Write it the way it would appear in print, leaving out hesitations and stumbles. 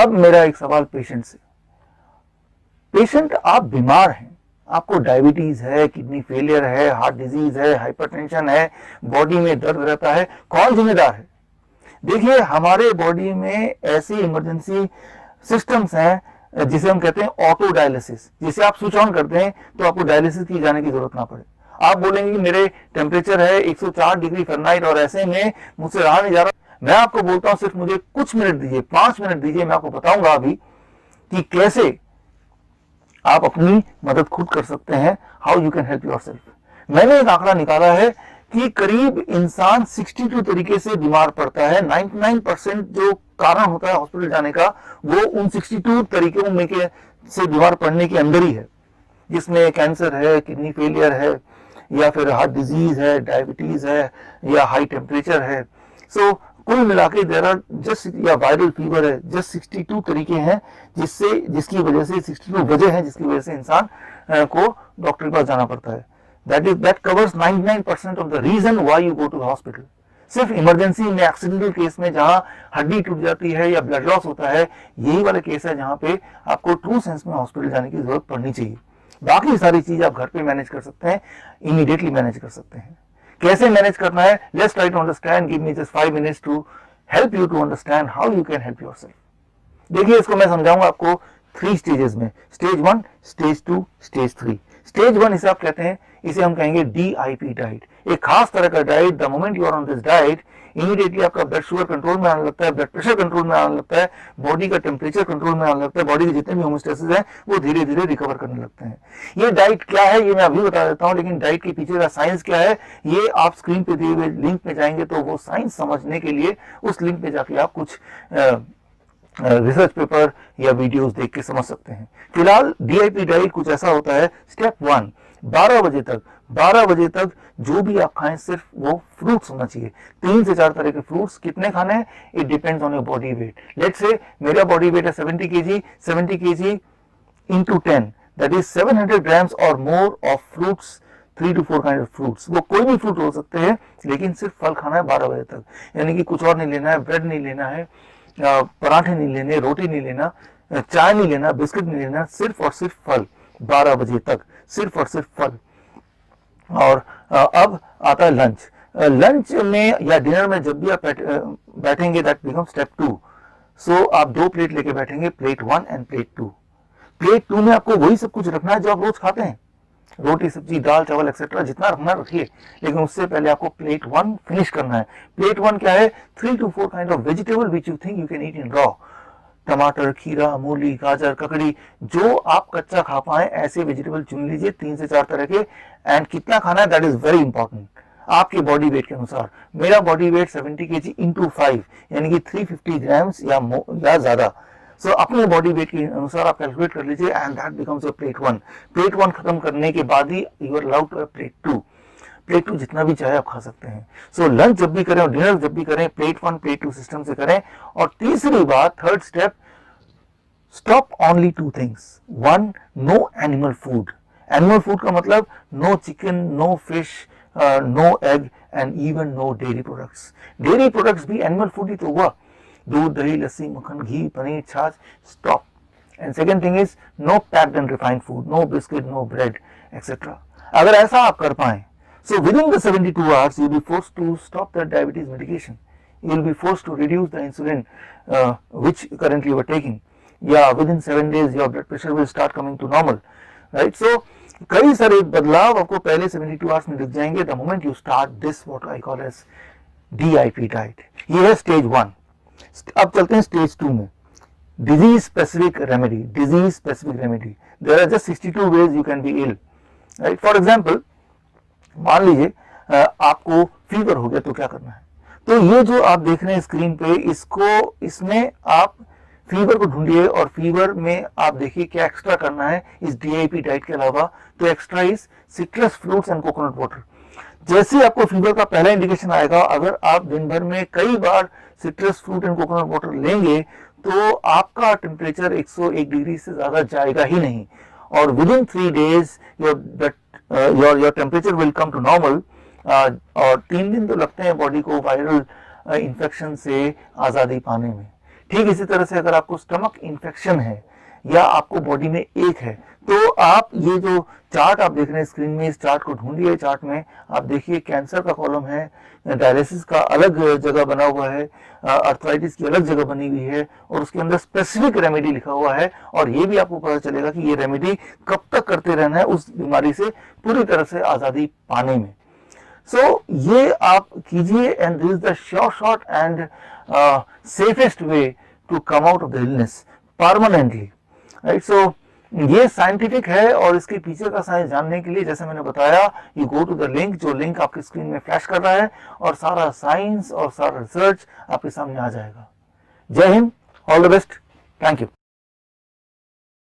अब मेरा एक सवाल पेशेंट से, पेशेंट आप बीमार हैं, आपको डायबिटीज है, किडनी फेलियर है, हार्ट डिजीज है, हाइपरटेंशन है, बॉडी में दर्द रहता है, कौन जिम्मेदार है? देखिए, हमारे बॉडी में ऐसे इमरजेंसी सिस्टम्स हैं जिसे हम कहते हैं ऑटो डायलिसिस, जिसे आप स्विच ऑन करते हैं तो आपको डायलिसिस की जाने की जरूरत ना पड़े। आप बोलेंगे कि मेरे टेम्परेचर है 104 डिग्री फ़ारेनहाइट और ऐसे में मुझसे रहा नहीं जा रहा, मैं आपको बोलता हूं सिर्फ मुझे कुछ मिनट दीजिए, 5 मिनट दीजिए, मैं आपको बताऊंगा अभी कि कैसे आप अपनी मदद खुद कर सकते हैं, how you can help yourself. मैंने एक आंकड़ा निकाला है कि करीब इंसान 62 तरीके से बीमार पड़ता है। 99% जो कारण होता है हॉस्पिटल जाने का वो उन 62 तरीकों में के से बीमार पड़ने के अंदर ही है, जिसमें कैंसर है, किडनी फेलियर है, या फिर हार्ट डिजीज है, डायबिटीज है, या हाई टेम्परेचर है। सो कुल मिला के देयर आर जस्ट, या वायरल फीवर है, जस्ट 62 तरीके हैं जिसकी वजह से 62 वजह है जिसकी वजह से इंसान को डॉक्टर के पास जाना पड़ता है। that covers 99% of the reason why you go to the hospital। सिर्फ इमरजेंसी में, एक्सीडेंटल केस में जहां हड्डी टूट जाती है या ब्लड लॉस होता है, यही वाला केस है जहां पे आपको ट्रू सेंस में हॉस्पिटल जाने की जरूरत पड़नी चाहिए। बाकी सारी चीज आप घर पे मैनेज कर सकते हैं, इमीडिएटली मैनेज कर सकते हैं। कैसे मैनेज करना है, let's try to understand. Give me just 5 minutes to help you to understand how you can help yourself. देखिए, इसको मैं समझाऊंगा आपको 3 स्टेजेस में, स्टेज 1, स्टेज 2, स्टेज 3। स्टेज 1 इसे आप कहते हैं, इसे हम कहेंगे DIP डाइट, एक खास तरह का diet. The moment you are on this diet, immediately आपका ब्लड शुगर कंट्रोल में आने लगता है, ब्लड प्रेशर कंट्रोल में आने लगता है, बॉडी का टेम्परेचर कंट्रोल में आने लगता है, बॉडी के जितने भी होमोस्टेसिस हैं वो धीरे धीरे रिकवर करने लगते हैं। ये डाइट क्या है ये मैं अभी बता देता हूँ, लेकिन डाइट के पीछे का साइंस क्या है ये आप स्क्रीन पे दिए हुए लिंक पे जाएंगे तो वो साइंस समझने के लिए उस लिंक पे जाके आप कुछ रिसर्च पेपर या वीडियोस देख के समझ सकते हैं। फिलहाल DIP डाइट कुछ ऐसा होता है। स्टेप 1, 12 बजे तक जो भी आप खाएं सिर्फ वो फ्रूट्स होना चाहिए। 3 से 4 तरह के फ्रूट्स। कितने खाने हैं, it depends on your body weight. Let's say मेरा बॉडी वेट है 70 kg, 70 kg into 10, that is 700 grams और more of fruits, 3 to 4 kind of fruits. वो कोई भी फ्रूट हो सकते हैं, लेकिन सिर्फ फल खाना है 12 बजे तक। यानी कि कुछ और नहीं लेना है, ब्रेड नहीं लेना है, पराठे नहीं लेने, रोटी नहीं लेना, चाय नहीं लेना, बिस्किट नहीं लेना, सिर्फ और सिर्फ फल 12 बजे तक, सिर्फ और सिर्फ फल। और अब आता है लंच। लंच में या डिनर में जब भी आप बैठेंगे, दैट बिकम स्टेप 2। सो आप 2 प्लेट लेके बैठेंगे, प्लेट 1 एंड प्लेट 2। प्लेट 2 में आपको वही सब कुछ रखना है जो आप रोज खाते हैं, रोटी, सब्जी, दाल, चावल एक्सेट्रा, जितना रखना रखिए, लेकिन उससे पहले आपको प्लेट 1 फिनिश करना है। प्लेट 1 क्या है, 3 to 4 kind of vegetable which you think you can eat in raw. टमाटर, खीरा, मूली, गाजर, ककड़ी, जो आप कच्चा खा पाए ऐसे वेजिटेबल चुन लीजिए, 3 से 4 तरह के। एंड कितना खाना है, दैट इज वेरी इंपॉर्टेंट, आपके बॉडी वेट के अनुसार। मेरा बॉडी वेट 70 kg into 5 यानी कि 350 grams या ज्यादा। सो अपने बॉडी वेट के अनुसार आप कैलकुलेट कर लीजिए, and that becomes your plate 1। Plate 1 खत्म करने के बाद ही you are allowed to have plate 2। Plate 2 जितना भी चाहे आप खा सकते हैं। सो लंच जब भी करें और डिनर जब भी करें, प्लेट 1 प्लेट 2 सिस्टम से करें। और तीसरी बात, third step, stop only 2 things। 1, no animal food. Animal food का मतलब no chicken, no fish, no egg and even no dairy products. Dairy products भी एनिमल फूड ही तो हुआ, दूध, दही, लस्सी, मक्खन, घी, पनीर, छाछ, stop. And second thing is no packed and refined food, no biscuit, no bread etcetera. अगर ऐसा आप कर पाए, so within the 72 hours you'll be forced to stop the diabetes medication, you'll be forced to reduce the insulin which currently you are taking, yeah, within 7 days your blood pressure will start coming to normal, right? So कई सारे बदलाव आपको पहले 72 hours में दिख जाएंगे the moment you start this what I call as DIP diet. ये है स्टेज 1। अब चलते हैं स्टेज 2 में, disease specific remedy. Disease specific remedy, there are just 62 ways you can be ill, right? For example, मान लीजिए आपको फीवर हो गया तो क्या करना है। तो ये जो आप देख रहे हैं स्क्रीन पे, इसमें आप फीवर को ढूंढिए और फीवर में आप देखिए क्या एक्स्ट्रा करना है इस DIP डाइट के अलावा। तो extra is citrus fruits and coconut water. जैसे आपको फीवर का पहला इंडिकेशन आएगा, अगर आप दिन भर में कई बार citrus fruit and coconut water लेंगे तो आपका टेम्परेचर 101 डिग्री से ज्यादा जाएगा ही नहीं, और within 3 days your temperature will come to normal. और 3 दिन तो लगते हैं बॉडी को वायरल इन्फेक्शन से आजादी पाने में। ठीक इसी तरह से अगर आपको स्टमक इन्फेक्शन है या आपको बॉडी में एक है, तो आप ये जो चार्ट आप देख रहे हैं स्क्रीन में, इस चार्ट को ढूंढिए। चार्ट में आप देखिए कैंसर का कॉलम है, डायलिसिस का अलग जगह बना हुआ है, अर्थराइटिस की अलग जगह बनी हुई है, और उसके अंदर स्पेसिफिक रेमेडी लिखा हुआ है, और ये भी आपको पता चलेगा कि ये रेमेडी कब तक करते रहना है उस बीमारी से पूरी तरह से आज़ादी पाने में। सो ये आप कीजिए, and this is the sure shot and safest way to come out of the illness permanently, right. So ये साइंटिफिक है, और इसके पीछे का साइंस जानने के लिए जैसे मैंने बताया, you go to the link, जो लिंक आपकी स्क्रीन में फ्लैश कर रहा है, और सारा साइंस और सारा रिसर्च आपके सामने आ जाएगा। जय Hind, all the best, thank you.